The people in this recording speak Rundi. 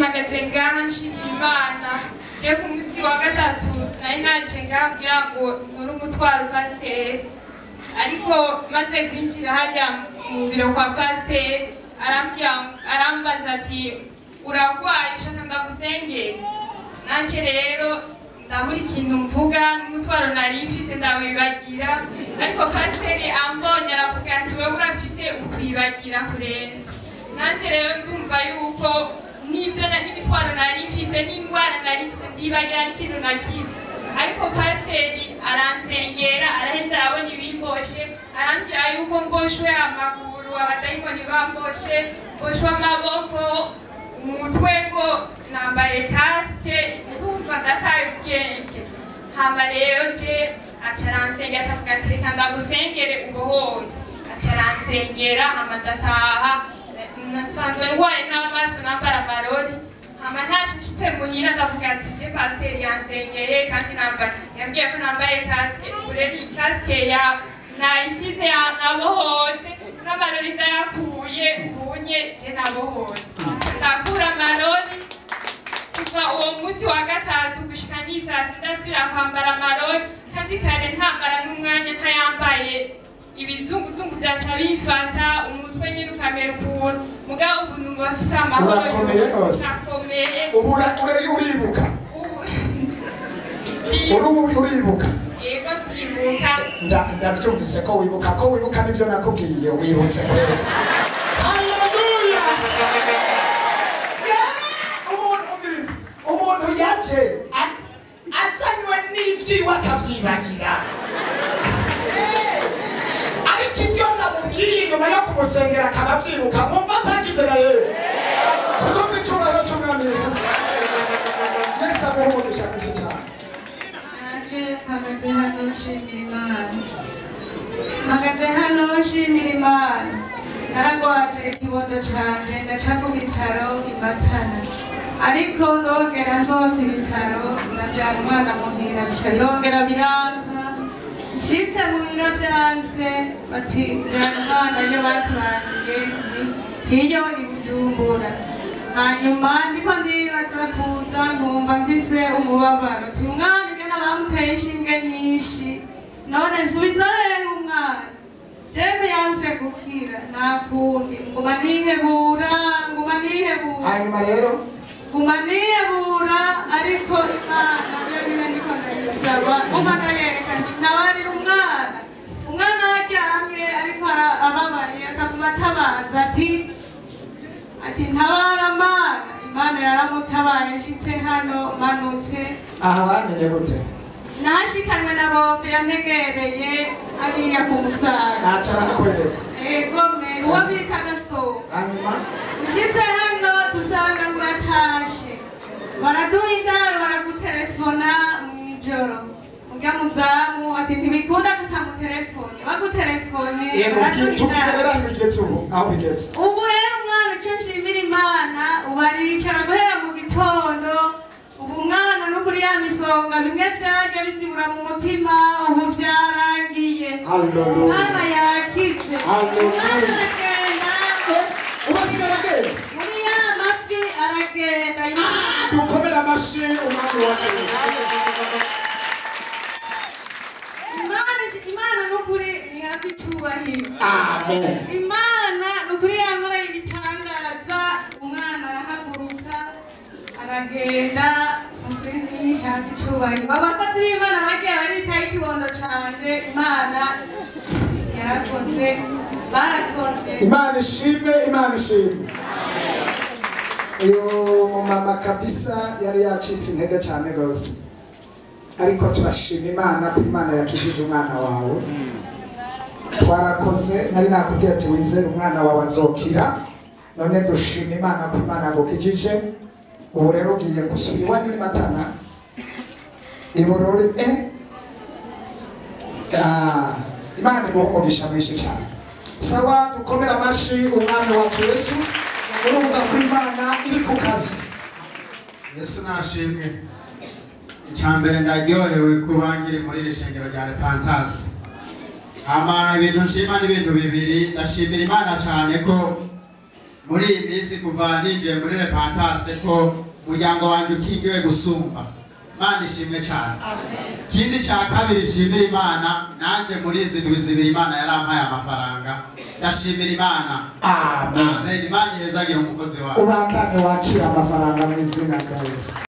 mpagaze ngaha nshimira Imana je ku munsi wa gatatu nari naje ngaha kugira ngo nkore umutwaro pasiteri, ariko maze kwinjira hajya mu biro kwa pasiteri arambaza ati uragwaye ushaka ndagusengera. Nanje rero ndabura ikintu mvuga n'umutwaro nari mfise ndawibagira, ariko pasiteri ambonye aravuga ati wewe urafise ukwibagira kurenza. Nanje rero ndumva yuko n'ivyo n'imitwaro nari mfise n'ingwara nari mfise ndibagira n'ikintu na kimwe, ariko pasiteri aransengera araheza arabona ibimboshe, arambwira yuko mboshwe amaguru, abadayimoni bamboshe, mboshwe amaboko, umutwe ngo nambaye kasike, ndumva ndataye ubwenge. Hama rero je aca aransengera acavuga ati reka ndagusengere ubohoye, aca aransengera hama ndataha. Nasanzwe ndwaye n'amaso nambara amarori, hama ntashitse muhira ndavuga ati je pasiteri yansengeye kandi yambwiye ko nambaye kasike, ureni kasike ya nayikize nabohotse n'amarori ndayakuye, ubunye je nabohotse ndakura amarori. Kuva uwo munsi wa gatatu gushika n'isasi ndasubira kwambara amarori, kandi kare ntambara n'umwanya ntayambaye, ibizunguzungu vyaca bifata umutwe nyine ukamera ukuntu, mugabo ubu numva afise amahoro. Urakomeye hose. Urakomeye. Ubu uribuka? Uribuka? Yego turibuka. Ndavyumvise ko wibuka n'ivyo nakubwiye wibutse kweli. Haleluya! Umuntu yaje azanywe n'ivyiwe akavyibagira, ariko ibyo ndamubwiye inyuma yo kumusengera akabavyibuka, mwumva atagize na yewe kuko icubahiro c'umwami Yesu. Yesu amuha umugisha mwinshi cyane. Naje mpagaze hano nshimira Imana, mpagaze hano nshimira Imana. Naragwaje ikibondo canje ndaca ku bitaro i Matana, ariko ndongera nsohotse ibitaro ndajana umwana muhira, bica ndongera biranka. Nshitse muhira vyanse bati jana umwana iyo bakurangiye hiyo i Bujumbura. Hanyuma ndiko ndibaza kuza nkumva mfise umubabaro, ti umwana ingene bamuteye inshinge nyinshi, none nsubiza hehe umwana? Jewe yanse gukira nakundi, nguma nihebura. Hanyuma rero nguma nihebura, ariko Imana yo nyine ndiko ndayisaba, nguma ndayereka nti ntawarira umwana aryamye ariko ababaye, akaguma atabaza ati ntabara Mana. Imana yaramutabaye, nshitse hano manutse. aha wamenye gute? Nashikanwe na bombe yantegereye hariya ku Musaga. Naca arakwereka? Egome, uwo bita Gaso. Hanyuma nshitse hano dusanga ngo uratashe, baraduha indaro baragutelefona mw'ijoro, urya muzamu ati ntibikunda tutamutelefone, bagutelefone baraduha indaro. Aho bigeze Ubu rero umwana icyo nshimira Imana, ubu aricara guhera mu gitondo. Ubu umwana n'ukuri ya misonga bimwe vyaje bizibura mu mutima, ubu vyarangiye. Umwana yakize, umwana aragenda, muri ya mafi aragenda. dukomera amashi umwami wacu. Imana n'ukuri nihabwe icubahiro. Amen. Imana n'ukuri yankora ibitangaza, umwana arahaguruka aragenda, n'ukuri nihabwe icubahiro. Abakozi b'Imana bagiye baritaho ikibondo canje, Imana yarakoze, barakoze. Imana ishimwe, Imana ishimwe. Uyu mama kabisa yari yacitse intege cyane rwose, ariko turashima Imana ko Imana yakijije umwana wawe. Twarakoze, nari nakubwiye ati wizere umwana wawe azokira, none dushima Imana ko Imana agukijije. Ubu rero ugiye gusubira iwanyu i Matana iburori. Imana iguha umugisha mwinshi cyane. Sawa, dukomera amashi umwami wacu Yesu. Urumva ko Imana iri ku kazi. Yesu nashimwe. Icyambere ndaryohewe kuba ngiri muri iri shengero rya Repentance. Ibintu nshima n'ibintu bibiri. Ndashimira Imana cyane ko muri iyi minsi kuva ninjiye muri repentance ko umuryango wanje ukingiwe gusumba. Imana ishimwe cyane. Kindi cya kabiri nshimira Imana, nanje muri izi ndwi zibiri Imana yarampaye amafaranga. Ndashimira Imana. Amen. Imana yezagira umukozi wawe. Ubandanye wakira amafaranga mu izina rya Yesu.